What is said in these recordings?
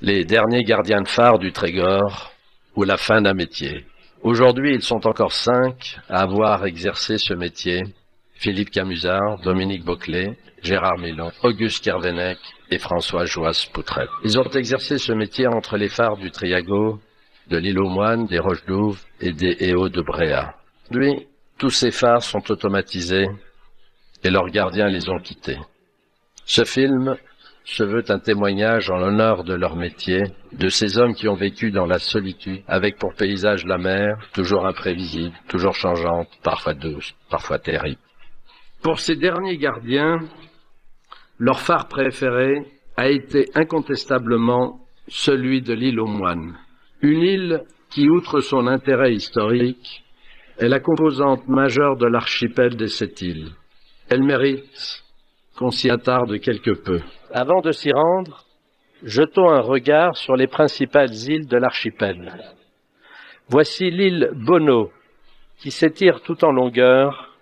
Les derniers gardiens de phare du Trégor, ou la fin d'un métier. Aujourd'hui, ils sont encore 5 à avoir exercé ce métier. Philippe Camusard, Dominique Boclet, Gérard Milon, Auguste Kervenec et François Joas-Poutrette. Ils ont exercé ce métier entre les phares du Triago, de l'île aux Moines, des Roches d'Ouve et des Héauts de Bréa. Lui, tous ces phares sont automatisés et leurs gardiens les ont quittés. Ce film se veut un témoignage en l'honneur de leur métier, de ces hommes qui ont vécu dans la solitude, avec pour paysage la mer, toujours imprévisible, toujours changeante, parfois douce, parfois terrible. Pour ces derniers gardiens, leur phare préféré a été incontestablement celui de l'île aux Moines. Une île qui, outre son intérêt historique, est la composante majeure de l'archipel des 7 îles. Elle mérite qu'on s'y attarde quelque peu. Avant de s'y rendre, jetons un regard sur les principales îles de l'archipel. Voici l'île Bonneau, qui s'étire tout en longueur.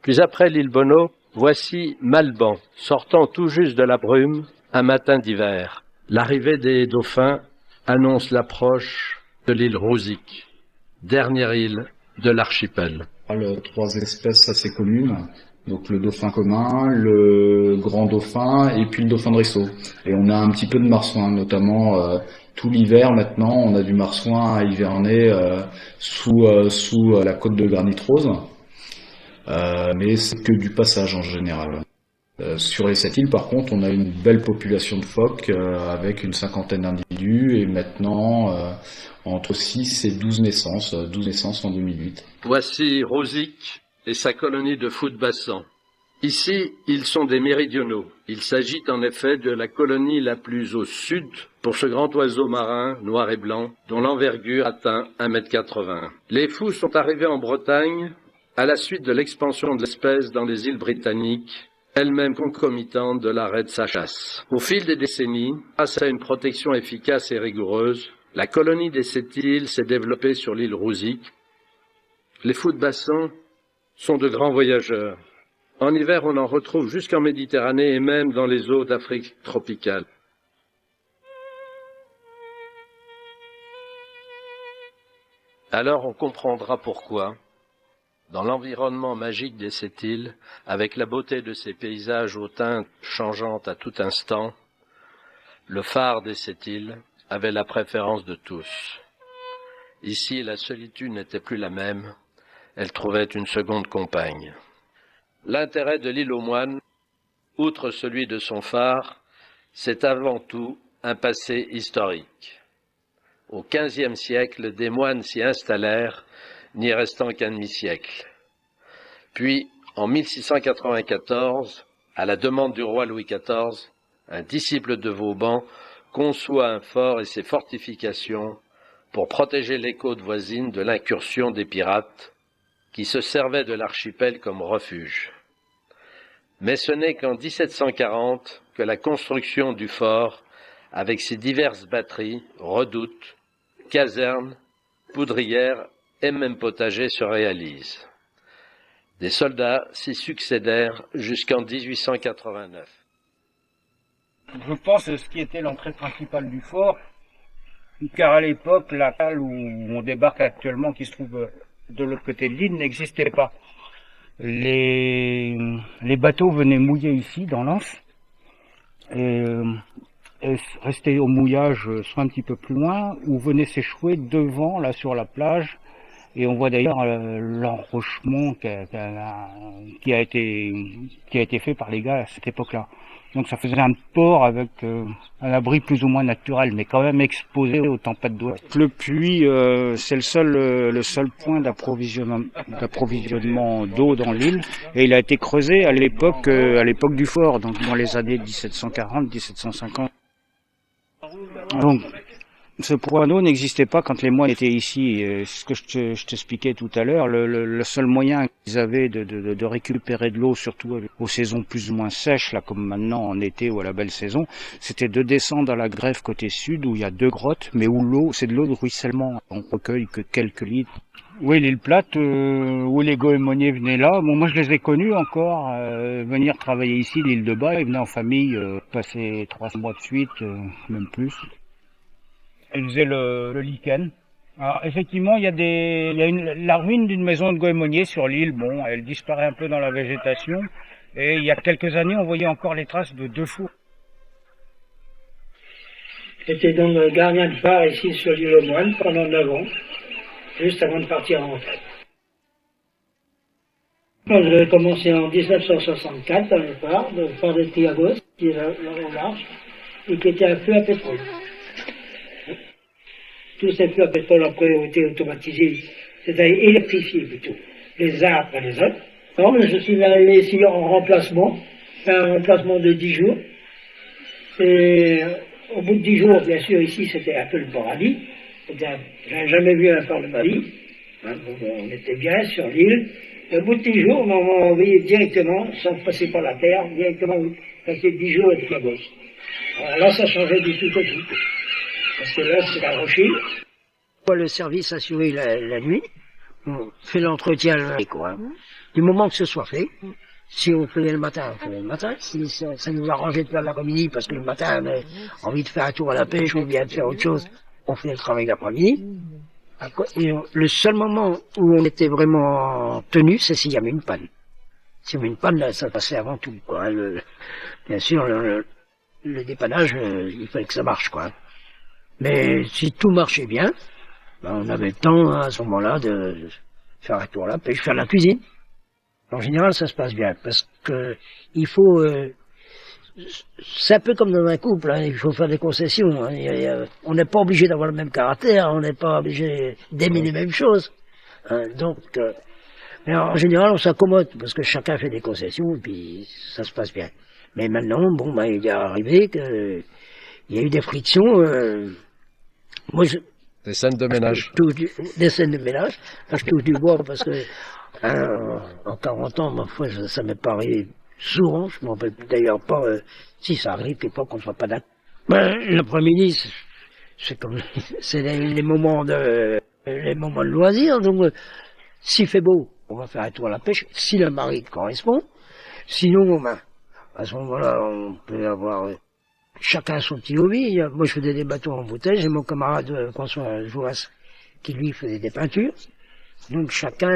Puis après l'île Bonneau, voici Malban, sortant tout juste de la brume, un matin d'hiver. L'arrivée des dauphins annonce l'approche de l'île Rouzic, dernière île de l'archipel. 3 espèces assez communes. Donc le dauphin commun, le grand dauphin et puis le dauphin de ruisseau. Et on a un petit peu de marsouin, notamment tout l'hiver maintenant, on a du marsouin à hiverner sous la côte de granit rose. Mais c'est que du passage en général. Sur les 7 îles, par contre, on a une belle population de phoques avec une 50aine d'individus et maintenant entre 6 et 12 naissances en 2008. Voici Rouzic et sa colonie de foot-bassans. Ici, ils sont des méridionaux. Il s'agit en effet de la colonie la plus au sud pour ce grand oiseau marin, noir et blanc, dont l'envergure atteint 1,80 m. Les fous sont arrivés en Bretagne à la suite de l'expansion de l'espèce dans les îles britanniques, elle-même concomitante de l'arrêt de sa chasse. Au fil des décennies, grâce à une protection efficace et rigoureuse, la colonie des 7 îles s'est développée sur l'île Rouzic. Les foot-bassans sont de grands voyageurs. En hiver, on en retrouve jusqu'en Méditerranée et même dans les eaux d'Afrique tropicale. Alors on comprendra pourquoi, dans l'environnement magique des 7 îles, avec la beauté de ces paysages aux teintes changeantes à tout instant, le phare des 7 îles avait la préférence de tous. Ici, la solitude n'était plus la même. Elle trouvait une seconde compagne. L'intérêt de l'île aux Moines, outre celui de son phare, c'est avant tout un passé historique. Au XVe siècle, des moines s'y installèrent, n'y restant qu'un demi-siècle. Puis, en 1694, à la demande du roi Louis XIV, un disciple de Vauban conçoit un fort et ses fortifications pour protéger les côtes voisines de l'incursion des pirates, qui se servait de l'archipel comme refuge. Mais ce n'est qu'en 1740 que la construction du fort, avec ses diverses batteries, redoutes, casernes, poudrières et même potagers, se réalise. Des soldats s'y succédèrent jusqu'en 1889. Je pense que ce qui était l'entrée principale du fort, car à l'époque, la cale où on débarque actuellement, qui se trouve de l'autre côté de l'île, n'existait pas. Les bateaux venaient mouiller ici, dans l'Anse, et restaient au mouillage soit un petit peu plus loin, ou venaient s'échouer devant, là, sur la plage, et on voit d'ailleurs l'enrochement qui a été fait par les gars à cette époque-là. Donc ça faisait un port avec un abri plus ou moins naturel, mais quand même exposé aux tempêtes d'ouest. Le puits, c'est le seul point d'approvisionnement d'eau dans l'île, et il a été creusé à l'époque du fort, donc dans les années 1740-1750. Donc ce point d'eau n'existait pas quand les moines étaient ici. C'est ce que je t'expliquais tout à l'heure. Le seul moyen qu'ils avaient de récupérer de l'eau, surtout aux saisons plus ou moins sèches, là comme maintenant en été ou à la belle saison, c'était de descendre à la grève côté sud où il y a 2 grottes, mais où l'eau, c'est de l'eau de ruissellement. On recueille que quelques litres. Oui, l'île Plate, où les goémoniers venaient là. Bon, moi je les ai connus encore, venir travailler ici, l'île de Bas. Ils venaient en famille, passer 3 mois de suite, même plus. Elle faisait le lichen. Alors, effectivement, il y a la ruine d'une maison de goémonier sur l'île. Bon, elle disparaît un peu dans la végétation. Et il y a quelques années, on voyait encore les traces de 2 fours. J'étais donc gardien de phare ici sur l'île aux Moines pendant 9 ans, juste avant de partir en retraite. J'ai commencé en 1964 dans le phare de Tiagos, qui est là au large, et qui était un feu à pétrole. Tous ces feux à pétrole après ont été automatisés, c'est-à-dire électrifiés plutôt, les uns après les autres. Non, mais je suis arrivé ici en remplacement, un remplacement de 10 jours. Et au bout de 10 jours, bien sûr, ici c'était un peu le paradis. J'avais jamais vu un phare de ma vie. On était bien sur l'île. Et au bout de 10 jours, on m'a envoyé directement, sans passer par la terre, directement passer 10 jours avec la bosse. Alors là, ça changeait du tout au tout. Parce que là, c'est un rocher. Le service assuré la nuit, on fait l'entretien quoi. Du moment que ce soit fait, si on faisait le matin, on faisait le matin. Si ça nous arrangeait de faire l'après-midi, parce que le matin, on a envie de faire un tour à la pêche ou bien de faire autre chose, on fait le travail l'après-midi. Et le seul moment où on était vraiment tenu, c'est s'il y avait une panne. S'il y avait une panne, là, ça passait avant tout, quoi. Bien sûr, le dépannage, il fallait que ça marche, quoi. Mais si tout marchait bien, ben on avait le temps, à ce moment-là, de faire un tour à la pêche, faire la cuisine. En général, ça se passe bien, parce que il faut... c'est un peu comme dans un couple, hein, il faut faire des concessions. Hein, on n'est pas obligé d'avoir le même caractère, on n'est pas obligé d'aimer les mêmes choses. Hein, donc, mais en général, on s'accommode, parce que chacun fait des concessions, et puis ça se passe bien. Mais maintenant, bon, ben, il est arrivé qu'il y a eu des frictions. Moi, Des scènes de ménage. Des scènes de ménage. Là, je touche du bois parce que en 40 ans, ma foi, ça m'est pas arrivé souvent. Je m'en rappelle d'ailleurs pas si ça arrive quelquefois qu'on ne soit pas d'accord. Ben, l'après-midi, c'est comme c'est les moments de loisir. Donc, s'il fait beau, on va faire un tour à la pêche. Si la marée correspond, sinon, ben, à ce moment-là, on peut avoir chacun son petit hobby. Moi, je faisais des bateaux en bouteille. J'ai mon camarade François Jouas qui, lui, faisait des peintures. Donc, chacun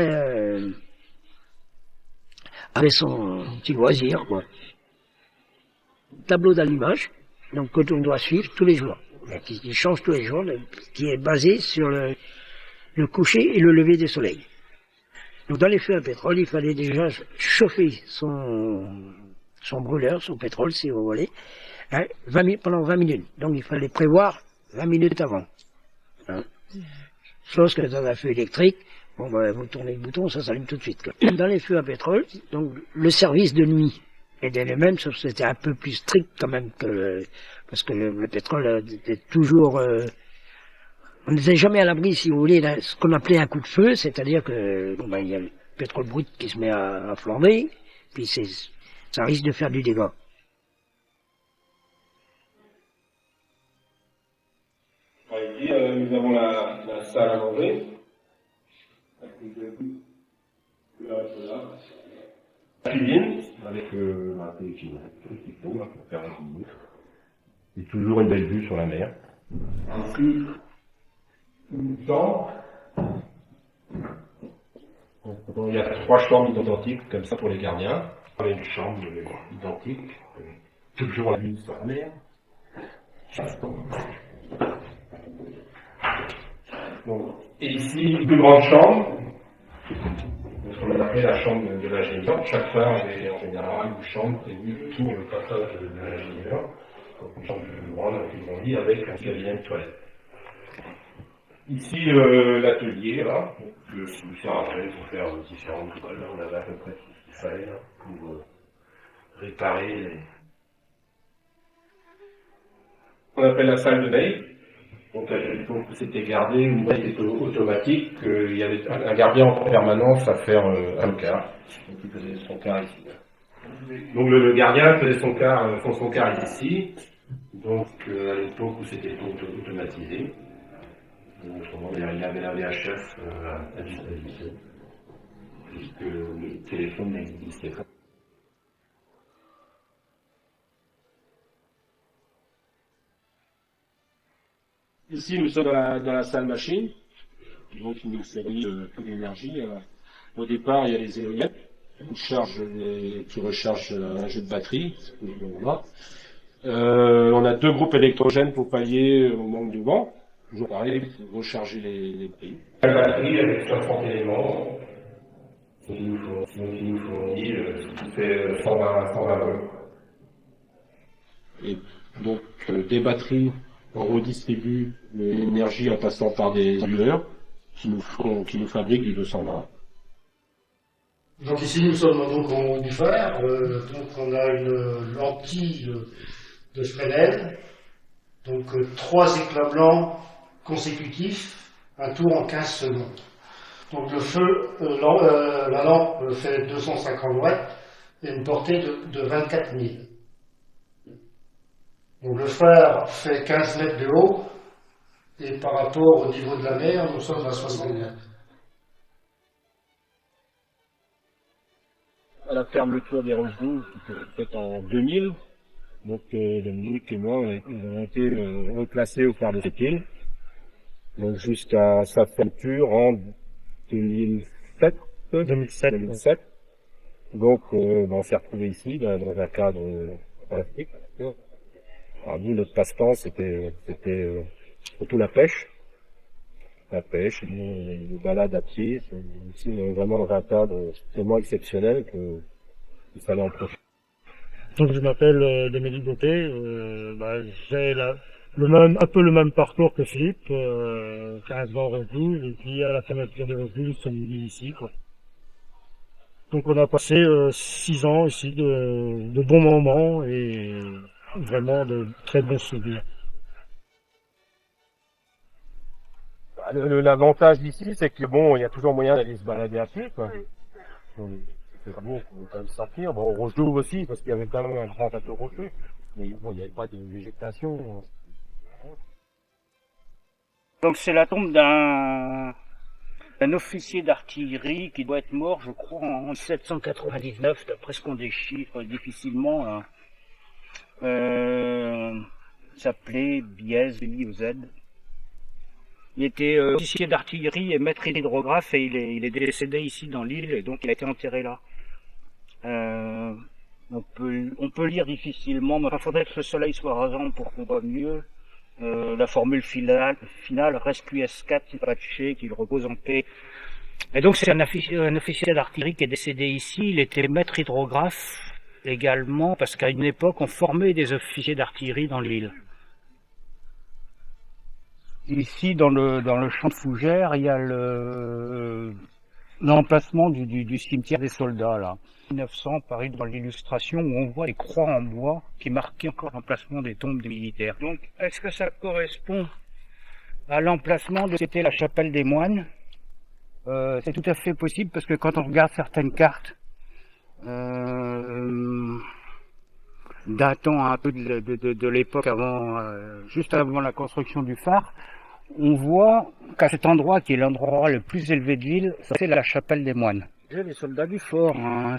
avait son petit loisir, quoi. Tableau d'allumage, donc, que on doit suivre tous les jours. Qui change tous les jours, qui est basé sur le coucher et le lever du soleil. Donc, dans les feux à pétrole, il fallait déjà chauffer son brûleur, son pétrole, si vous voulez, hein, pendant 20 minutes. Donc il fallait prévoir 20 minutes avant. Hein. Chose que dans un feu électrique, bon, ben, vous tournez le bouton, ça s'allume tout de suite. Quoi. Dans les feux à pétrole, donc le service de nuit était le même, sauf que c'était un peu plus strict quand même parce que le pétrole était toujours... on n'était jamais à l'abri, si vous voulez, là, ce qu'on appelait un coup de feu, c'est-à-dire que bon, ben, il y a le pétrole brut qui se met à flamber, puis ça risque de faire du dégât. Ici, nous avons la salle à manger. La cuisine, avec un téléphone qu'il faut pour faire un cuisine. Et toujours une belle vue sur la mer. Ici, une chambre. Il y a 3 chambres identiques, comme ça pour les gardiens. Il y a une chambre identique, toujours la vue sur la mer. Bon. Et ici, une plus grande chambre, ce qu'on appelle la chambre de l'ingénieur. Chaque phare avait en général une chambre prévue pour le passage de l'ingénieur. Donc une chambre plus grande, avec une grande lit, avec un cabinet de toilette. Ici, l'atelier, là, que je me sers après pour faire différentes toiles. Là, on avait à peu près tout ce qu'il fallait là, pour réparer les... On appelle la salle de veille. Donc, c'était gardé, une veille était automatique, il y avait un gardien en permanence à faire un quart. Donc, il faisait son quart ici. Donc, le gardien faisait son quart ici. Donc, à l'époque où c'était automatisé. Autrement, il y avait la VHF à disposition. Puisque le téléphone n'existait pas. Ici, nous sommes dans la salle machine, donc qui nous fournit toute l'énergie. Au départ, il y a les éoliennes qui rechargent un jeu de batterie. On a 2 groupes électrogènes pour pallier au manque de vent. Toujours pareil, pour recharger les prises. La batterie avec 60 éléments, qui nous fournit ce qui fait 120 volts. Et donc, des batteries, on redistribue l'énergie en passant par des dimmers qui nous fabriquent du 220. Donc ici nous sommes donc en haut du fer, donc on a une lentille de Fresnel, donc 3 éclats blancs consécutifs, un tour en 15 secondes. Donc le feu, la lampe fait 250 watts et une portée de 24 000. Donc le fer fait 15 mètres de haut et par rapport au niveau de la mer, nous sommes à 60 mètres. À la fermeture des Roches-Douves, qui s'est faite en 2000, donc Dominique et moi, on a été reclassés au phare de cette île, donc jusqu'à sa fermeture en 2007. Donc on s'est retrouvé ici dans un cadre fantastique. Alors nous, notre passe-temps, c'était surtout la pêche. Les balades à pied, ici on est vraiment dans un cadre tellement exceptionnel qu'il fallait en profiter. Donc je m'appelle Dominique Beauté, j'ai un peu le même parcours que Philippe, 15 ans Roche-Douve, et puis à la fermeture de Roche-Douve, nous sommes venus ici, quoi. Donc on a passé 6 ans ici de bons moments et vraiment de très bons souvenirs. L'avantage d'ici, c'est que bon, il y a toujours moyen d'aller se balader à pied, quoi. C'est bon, on peut quand même sortir. Bon, Roche-Douve aussi, parce qu'il y avait quand même un grand plateau rocheux. Mais bon, il n'y avait pas de végétation. Donc c'est la tombe d'un officier d'artillerie qui doit être mort, je crois, en 1799, d'après ce qu'on déchiffre difficilement. S'appelait Biez, B-I-O-Z. Il était officier d'artillerie et maître hydrographe et il est décédé ici dans l'île et donc il a été enterré là. On peut lire difficilement, mais il faudrait que le soleil soit rasant pour qu'on voit mieux. La formule finale Resquiescat Pace, qu'il repose en paix. Et donc c'est un officier d'artillerie qui est décédé ici. Il était maître hydrographe également parce qu'à une époque on formait des officiers d'artillerie dans l'île. Ici, dans le champ de Fougères, il y a l'emplacement du cimetière des soldats, là. 1900, pareil, dans l'illustration, où on voit les croix en bois qui marquaient encore l'emplacement des tombes des militaires. Donc, est-ce que ça correspond à l'emplacement de c'était la chapelle des moines? C'est tout à fait possible, parce que quand on regarde certaines cartes, datant un peu de l'époque juste avant la construction du phare, on voit qu'à cet endroit, qui est l'endroit le plus élevé de l'île, c'est la chapelle des moines. Les soldats du fort, hein,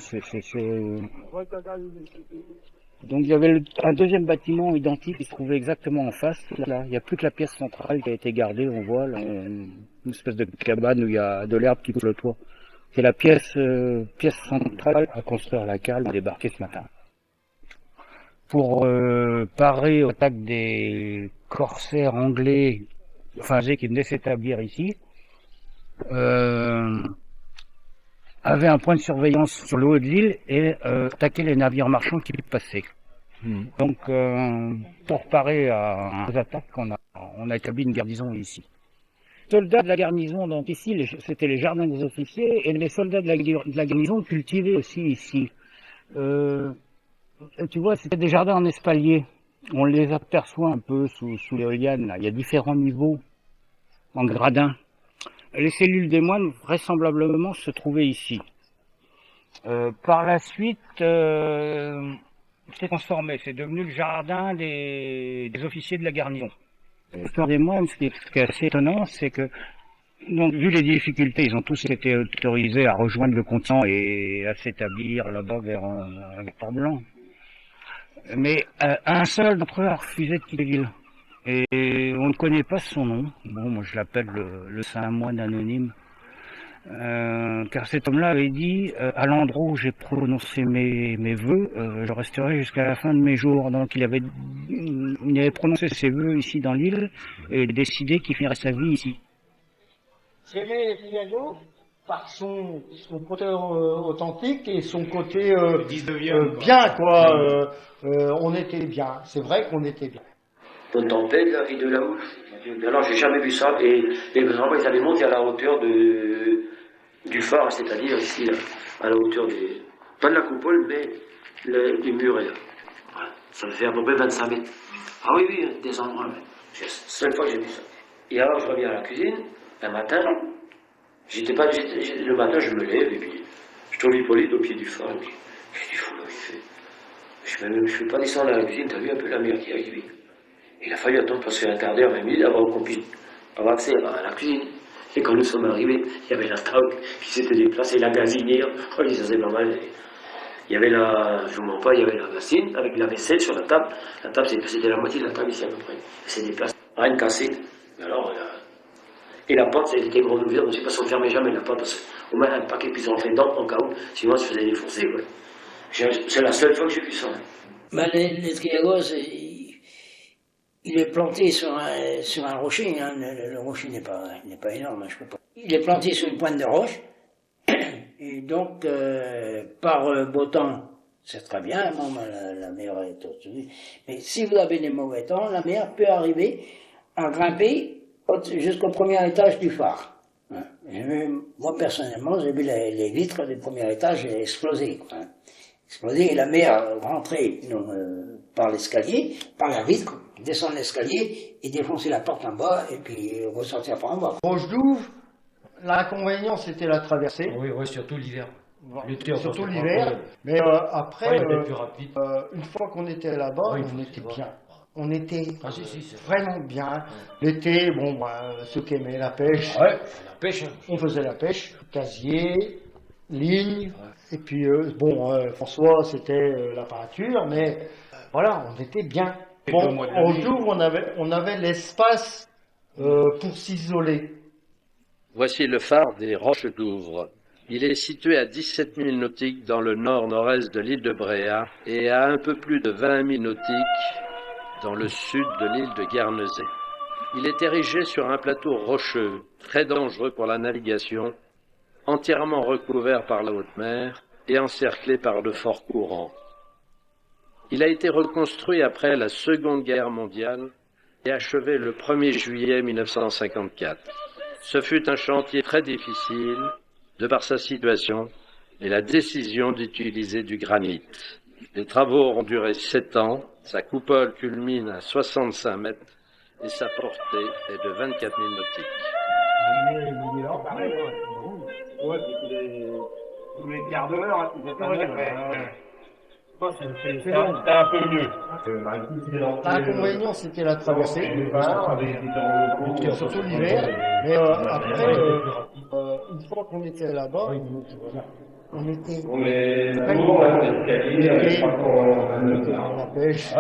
Donc il y avait un deuxième bâtiment identique qui se trouvait exactement en face. Là, il n'y a plus que la pièce centrale qui a été gardée, on voit là, une espèce de cabane où il y a de l'herbe qui couvre le toit. C'est la pièce centrale à construire laquelle on a débarqué ce matin. Pour parer aux attaques des corsaires anglais, qui venaient s'établir ici, avait un point de surveillance sur le haut de l'île et attaquait les navires marchands qui passaient. Donc, pour parer aux attaques, on a établi une garnison ici. Les soldats de la garnison, donc ici, c'était les jardins des officiers, et les soldats de la garnison cultivaient aussi ici. Tu vois, c'était des jardins en espalier. On les aperçoit un peu sous l'éolienne. Il y a différents niveaux en gradins. Les cellules des moines, vraisemblablement, se trouvaient ici. Par la suite, c'est transformé. C'est devenu le jardin des officiers de la garnison. L'histoire des moines, ce qui est assez étonnant, c'est que, donc, vu les difficultés, ils ont tous été autorisés à rejoindre le continent et à s'établir là-bas vers Port-Blanc. Mais un seul d'entre eux a refusé de quitter l'île. Et on ne connaît pas son nom. Bon, moi je l'appelle le saint moine anonyme. Car cet homme-là avait dit à l'endroit où j'ai prononcé mes vœux, je resterai jusqu'à la fin de mes jours. Donc il avait prononcé ses vœux ici dans l'île et décidé qu'il finirait sa vie ici. Thierry Riago, par son côté authentique et son côté bien, quoi. On était bien. C'est vrai qu'on était bien. On tempête là, et de là-haut. Alors j'ai jamais vu ça. Et les enfants, ils allaient monter à la hauteur du phare, c'est-à-dire ici, là, à la hauteur pas de la coupole, mais du muret. Là. Voilà. Ça fait à peu près 25 mètres. Ah oui, oui, des endroits. C'est la seule fois que j'ai vu ça. Et alors je reviens à la cuisine, un matin, le matin je me lève et puis je trouve Hippolyte au pied du phare. Et puis, je dis, fou là, il fait. Je ne peux pas descendre à la cuisine, t'as vu un peu la mer qui est arrivée. Il a fallu attendre presque un quart d'heure, 20 minutes avant qu'on puisse avoir accès à la cuisine. Et quand nous sommes arrivés, il y avait la table qui s'était déplacée, la gazinière. Oh, ça c'est pas mal. Il y avait je vous mens pas, il y avait la bassine avec la vaisselle sur la table. La table, c'était la moitié de la table ici à peu près. Elle s'est déplacée. Rien cassé. Alors, et la porte, elle était grande ouverte, on ne sait pas si on fermait jamais la porte, parce qu'au moins un paquet puisse rentrer dedans en cas où, sinon elle se faisait défoncer. Ouais. C'est la seule fois que j'ai vu ça. Ben, les triagos, il est planté sur un rocher, hein. Le rocher n'est pas énorme, hein, je peux pas. Il est planté sur une pointe de roche, et donc, par beau temps, c'est très bien, bon, la mer est au-dessus, mais si vous avez des mauvais temps, la mer peut arriver à grimper jusqu'au premier étage du phare. Hein. Moi, personnellement, j'ai vu les vitres du premier étage exploser, quoi, hein. Exploser et la mer rentrer par l'escalier, par la vitre, descendre l'escalier et défoncer la porte en bas et puis ressortir par en bas. Roche d'Ouve, l'inconvénient c'était la traversée. Oui, surtout l'hiver. Surtout l'hiver. Mais après, une fois qu'on était là-bas, on était bien. On était vraiment bien. L'été, bon, ceux qui aimaient la pêche, la pêche. On faisait la pêche, casier, ligne. Et puis, François, c'était la peinture, mais voilà, on était bien. Bon, au jour, on avait l'espace pour s'isoler. Voici le phare des Roches d'Ouvre. Il est situé à 17 000 nautiques dans le nord-nord-est de l'île de Bréhat et à un peu plus de 20 000 nautiques dans le sud de l'île de Guernesey. Il est érigé sur un plateau rocheux, très dangereux pour la navigation, entièrement recouvert par la haute mer et encerclé par de forts courants. Il a été reconstruit après la Seconde Guerre mondiale et achevé le 1er juillet 1954. Ce fut un chantier très difficile de par sa situation et la décision d'utiliser du granit. Les travaux ont duré 7 ans, sa coupole culmine à 65 mètres et sa portée est de 24 000 nautiques. Tous les quarts d'heure, hein, c'est un peu mieux. L'inconvénient, c'était la traversée, surtout l'hiver. Mais après, une fois qu'on était là-bas, on était dans la pêche.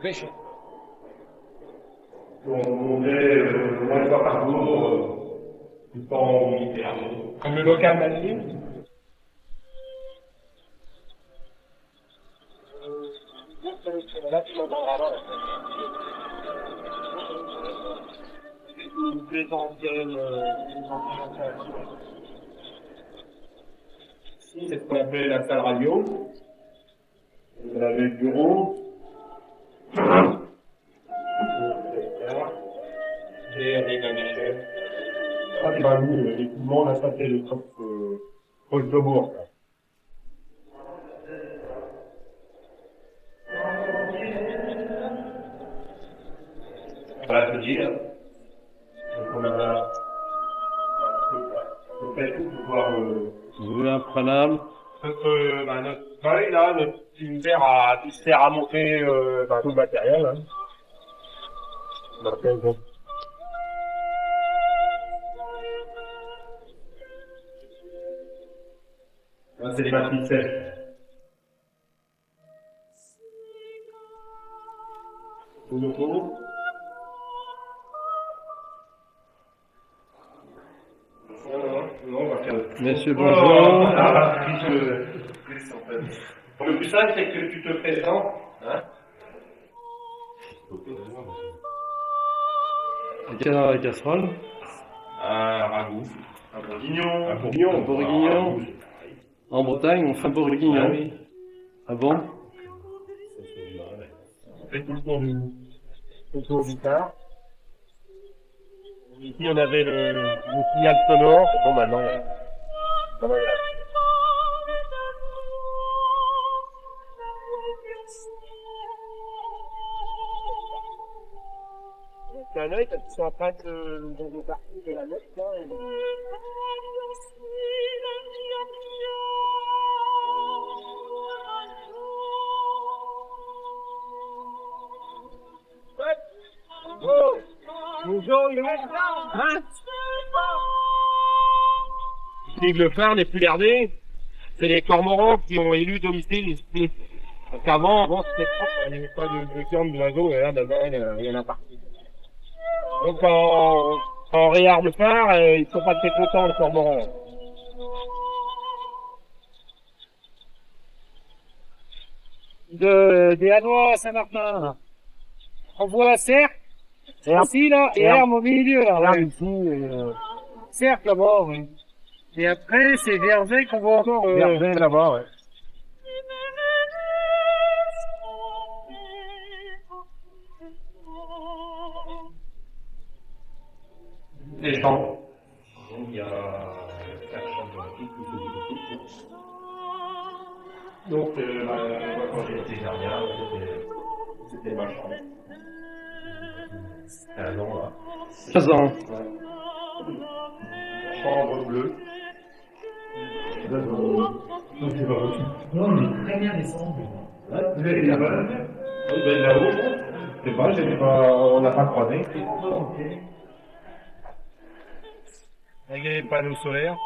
Pêche. On montait moins de fois par jour, du temps militaire. Comme le local Malines. C'est ce qu'on appelait la salle radio. Vous avez le bureau. Et avec un échelle. Ça, c'est pas nous, l'équipement, là, ça, c'est le top proche de Bourg. Voilà, je dis, là. Donc, on a fait tout pour pouvoir. Vous voulez un prenable? Notre feuille, là, notre univers qui sert à monter tout le matériel. Hein. Là, c'est les batteries sèches. Tout le tour. Non, on va faire. Monsieur, Oh, bonjour. Le plus simple, c'est que tu te présentes. Hein. Quelle heure la casserole? Un ragoût. Un bourguignon. Un bourguignon. Un bourguignon. En Bretagne, on fait un bourguignon. Ah oui. Ah bon? Le tour du phare. Ici, on avait le signal sonore. Bon, maintenant, il y a... C'est un œil parce qu'ils sont en train de partir de la note, là. Bonjour, il est hein? C'est que le phare n'est plus gardé. C'est les cormorans qui ont élu domicile ici. Parce qu'avant, c'était propre, il n'y avait pas de viande d'oiseaux, et là, dedans, il y en a partout. Donc, quand on regarde le phare, ils sont pas très contents, les cormorans. Des Hanois à Saint-Martin. On voit cercle, ici, là, et herbe au milieu, là. Là, ici, cercle là-bas, oui. Et après, c'est Verger qu'on voit encore. Verger là-bas, ouais. Les champs. Il y a 4 chambres qui donc, moi, quand j'étais gardien, c'était ma chambre. 15 ans, là. 15 ans. Ouais. Chambre bleue. Donc, c'est pas possible. Non, on est très bien descendu. Ouais, vous allez là-bas. Oui, ben là-haut. Je sais pas, on n'a pas croisé. Ok. Avec les panneaux solaires.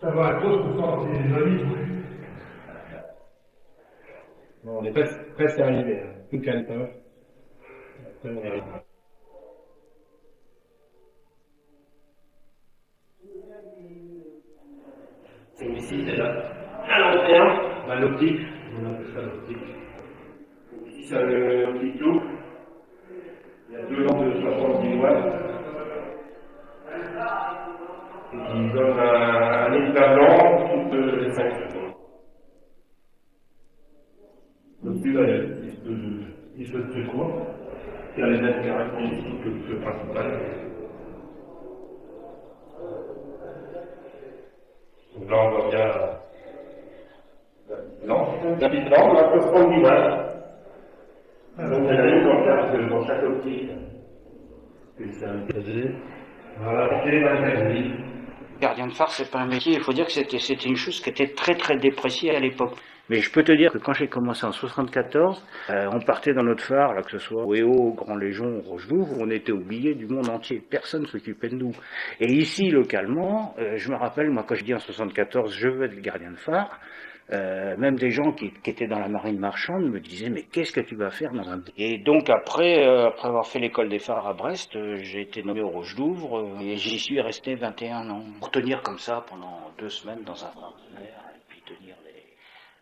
Ça va à cause du temps, c'est joli. Bon, on est presque arrivé. Tout calme. Après, on arrive. Ici, c'est à long terme, l'optique. On appelle ça l'optique. Ici, c'est un petit clou. Il y a 2 ans de 70 watts. Et qui donne un état blanc toutes les 5 secondes. L'optique, il se secoue. Il y a les mêmes caractéristiques que le principal. Donc là, on voit bien la petite lampe, on peut prendre l'image. Donc, il y en a une dans chaque optique. C'est un casé. Voilà, c'est la magie. Gardien de phare, c'est pas un métier. Il faut dire que c'était une chose qui était très très dépréciée à l'époque. Mais je peux te dire que quand j'ai commencé en 74, on partait dans notre phare, là que ce soit au Héo, Grand Légion, Roche-Douvre, on était oubliés du monde entier. Personne ne s'occupait de nous. Et ici, localement, je me rappelle, moi, quand je dis en 74, je veux être gardien de phare, même des gens qui étaient dans la marine marchande me disaient mais qu'est-ce que tu vas faire dans un... Et donc après avoir fait l'école des phares à Brest, j'ai été nommé au Roche d'Ouvre et j'y suis resté 21 ans. Pour tenir comme ça pendant 2 semaines dans un phare et puis tenir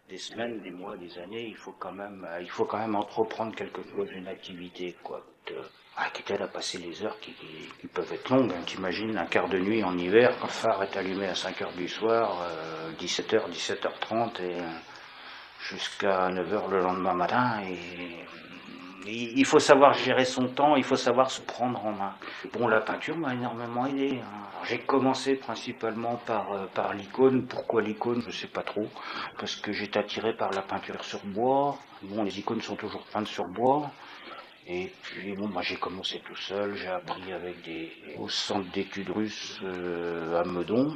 des semaines, des mois, des années, il faut quand même entreprendre quelque chose, une activité quoi. Quitte à passer les heures qui peuvent être longues. Hein. T'imagines un quart de nuit en hiver, quand le phare est allumé à 5h du soir, 17h, 17h30 et jusqu'à 9h le lendemain matin. Et il faut savoir gérer son temps, il faut savoir se prendre en main. Bon, la peinture m'a énormément aidé. Hein. Alors, j'ai commencé principalement par l'icône. Pourquoi l'icône? Je sais pas trop. Parce que j'étais attiré par la peinture sur bois. Bon, les icônes sont toujours peintes sur bois. Et puis bon, moi j'ai commencé tout seul, j'ai appris avec au centre d'études russes à Meudon.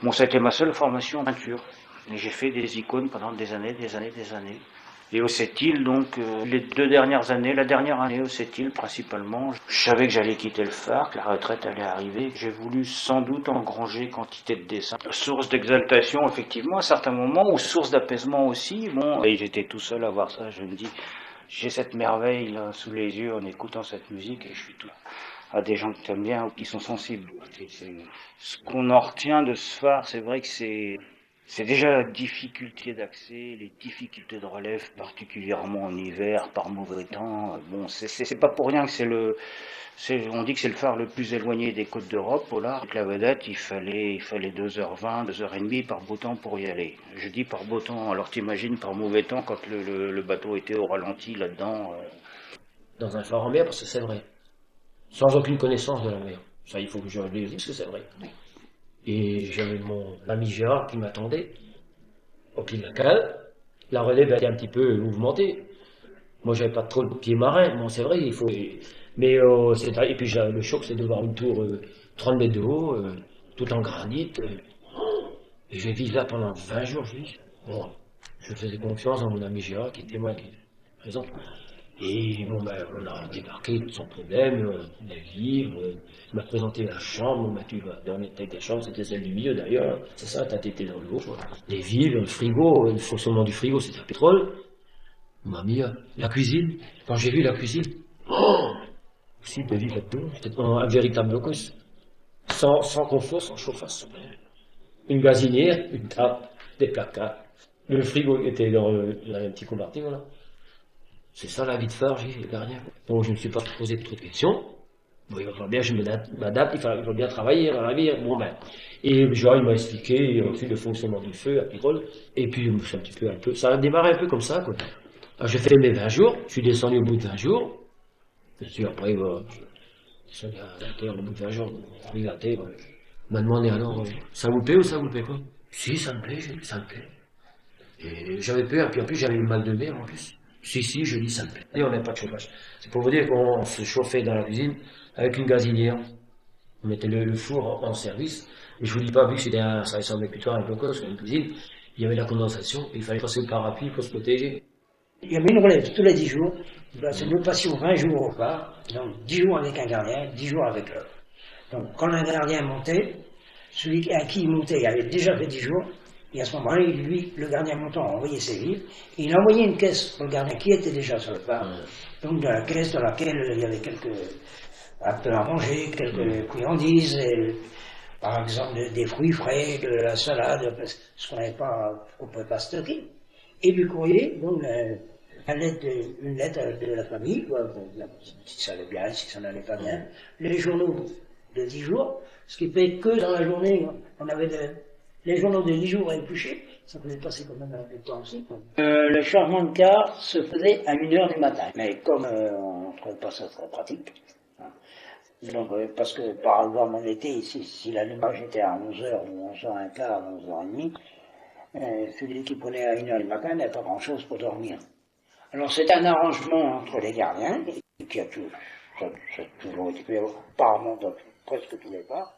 Bon, ça a été ma seule formation en peinture. Et j'ai fait des icônes pendant des années. Et au Sept-Îles, donc, les 2 dernières années, la dernière année au Sept-Îles principalement, je savais que j'allais quitter le phare, que la retraite allait arriver. J'ai voulu sans doute engranger quantité de dessins. Source d'exaltation, effectivement, à certains moments, ou source d'apaisement aussi. Bon, et j'étais tout seul à voir ça, je me dis, j'ai cette merveille là sous les yeux en écoutant cette musique et je suis tout à des gens que t'aimes bien ou qui sont sensibles. Ce qu'on en retient de ce phare, c'est vrai que c'est déjà la difficulté d'accès, les difficultés de relève, particulièrement en hiver, par mauvais temps. Bon, c'est pas pour rien que on dit que c'est le phare le plus éloigné des côtes d'Europe, au large. Avec la vedette, il fallait 2h20, 2h30 par beau temps pour y aller. Je dis par beau temps, alors t'imagines par mauvais temps quand le bateau était au ralenti là-dedans. Dans un phare en mer, parce que c'est vrai. Sans aucune connaissance de la mer. Ça, il faut que je le dise, parce que c'est vrai. Et j'avais mon ami Gérard qui m'attendait au pied de la cale. La relève était un petit peu mouvementée. Moi, j'avais pas trop de pieds marins. Bon, c'est vrai, il faut. Mais et puis le choc, c'est de voir une tour 30 mètres de haut, tout en granit. Et j'ai vécu là pendant 20 jours, je dis. Bon, je faisais confiance à mon ami Gérard qui était moi qui était présent. Et bon, ben, on a débarqué sans problème, des livres, il m'a présenté la chambre, on m'a dit, la dernière taille de la chambre, c'était celle du milieu d'ailleurs, c'est ça, t'as été dans le haut, des vivres, le frigo, le fonctionnement du frigo, c'était le pétrole. On m'a mis la cuisine, quand j'ai vu la cuisine, oh, aussi de vivre là-dedans, c'était un véritable locus, sans confort, sans chauffage, une gazinière, une table, des placards, le frigo était dans un petit compartiment là. C'est ça la vie de phare, j'ai gardien. Bon, je ne me suis pas posé trop de questions. Bon, il va falloir bien, je m'adapte, il va bien travailler dans la vie. Bon, ben. Et genre, il m'a expliqué aussi le fonctionnement du feu à Pyrrhol. Et puis, je me suis un peu, ça a démarré un peu comme ça, quoi. Alors, j'ai fait mes 20 jours, je suis descendu au bout de 20 jours. Bien sûr, après, je suis descendu au bout de 20 jours, il m'a demandé alors, ça vous plaît ou ça vous plaît pas? Si, ça me plaît, j'ai dit, ça me plaît. Et j'avais peur, et puis en plus, j'avais eu mal de mer en plus. Si, je dis ça me plaît. Et on n'a pas de chauffage. C'est pour vous dire qu'on se chauffait dans la cuisine avec une gazinière. On mettait le four en service. Et je vous dis pas, vu que ça ressemblait plutôt à un blocos qu'à une cuisine, il y avait la condensation, et il fallait passer le parapluie pour se protéger. Il y avait une relève tous les 10 jours. Nous passions 20 jours au phare, donc 10 jours avec un gardien, 10 jours avec l'autre. Donc quand un gardien montait, celui à qui il montait, il avait déjà fait 10 jours. Et à ce moment-là, lui, le gardien montant, a envoyé ses livres. Et il a envoyé une caisse pour le gardien qui était déjà sur le phare. Donc, de la caisse dans laquelle il y avait quelques actes à manger, quelques friandises, par exemple des fruits frais, de la salade, ce qu'on ne pouvait pas stocker. Et du courrier, donc, une lettre de la famille, quoi, si ça allait bien, si ça n'allait pas bien. Les journaux de 10 jours, ce qui fait que dans la journée, on avait les journaux de 10 jours épluchés, ça faisait passer quand même un peu de temps aussi. Le changement de quart se faisait à 1h du matin. Mais comme on ne trouve pas ça très pratique, hein, donc, parce que par exemple en été, ici, si l'allumage était à 11h ou 11h15, 11h30, celui qui prenait à 1h du matin n'avait pas grand-chose pour dormir. Alors c'est un arrangement entre les gardiens, qui a toujours été fait apparemment dans presque tous les bars.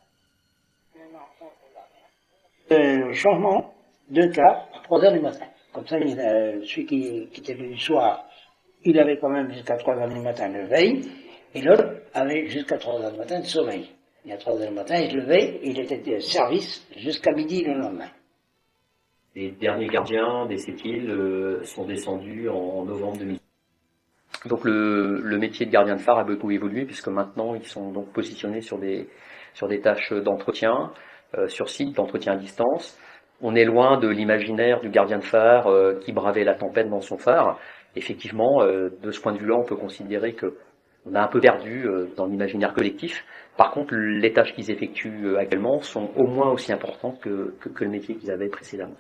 Changement de quart à 3h du matin. Comme ça, celui qui était venu le soir, il avait quand même jusqu'à 3h du matin de veille, et l'autre avait jusqu'à 3h du matin de sommeil. Et à 3h du matin, il se levait, et il était de service jusqu'à midi le lendemain. Les derniers gardiens des Sept-Îles sont descendus en novembre 2000. Donc le métier de gardien de phare a beaucoup évolué, puisque maintenant ils sont donc positionnés sur des tâches d'entretien, sur site, d'entretien à distance. On est loin de l'imaginaire du gardien de phare qui bravait la tempête dans son phare. Effectivement, de ce point de vue-là, on peut considérer qu'on a un peu perdu dans l'imaginaire collectif. Par contre, les tâches qu'ils effectuent actuellement sont au moins aussi importantes que le métier qu'ils avaient précédemment.